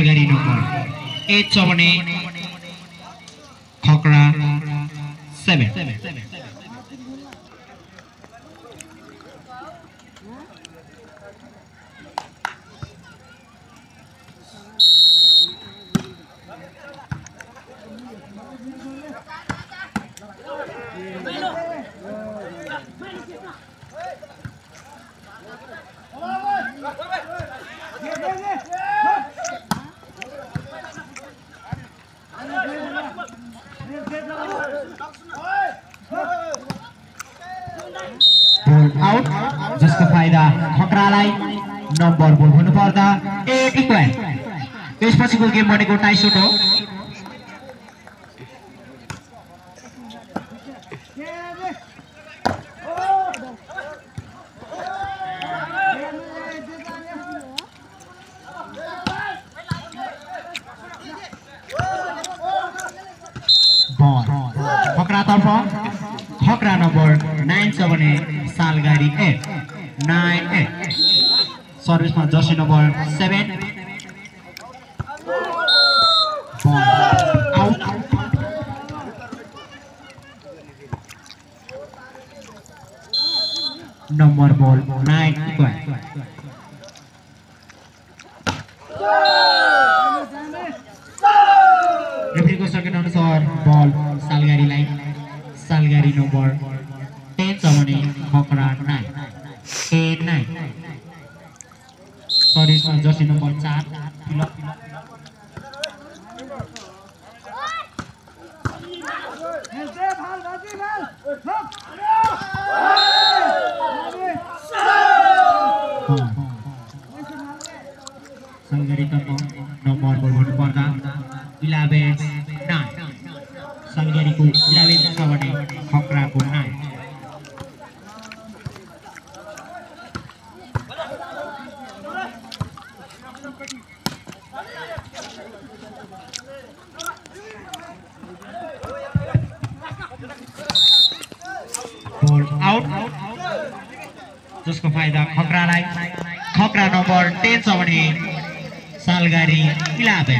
सालगारी number 8 छ भने Khakra 7 out जसको फाइदा खकरालाई नम्बर बल हुनु पर्दा 8 इक्वल त्यसपछिको गेम भनेको टाइ सुट हो खकरा नम्बर 9 छ भने सालगारी 8 9-8 सर्भिसमा जर्सी नम्बर 7 आउट नम्बर बल 9 इक्वल रेफ्रीको सकेट अनुसार बल सालगारी नम्बर 10 छ भने खकरा 9 सर्भिसमा जर्सी नम्बर 4 सालगारी नम्बर बल भन्नु पर्दा 11-9 सालगारीको 11 छ भने खकराको 9 आउट जसको फाइदा खकरालाई खकरा नम्बर 10 छ भने सालगारी 11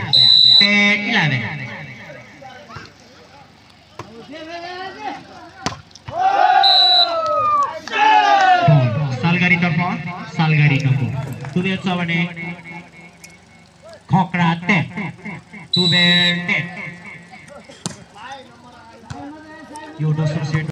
सालगारी तर्फ सालगारी नम्बर 2 छ भने खकरा 10 यो दोस्रो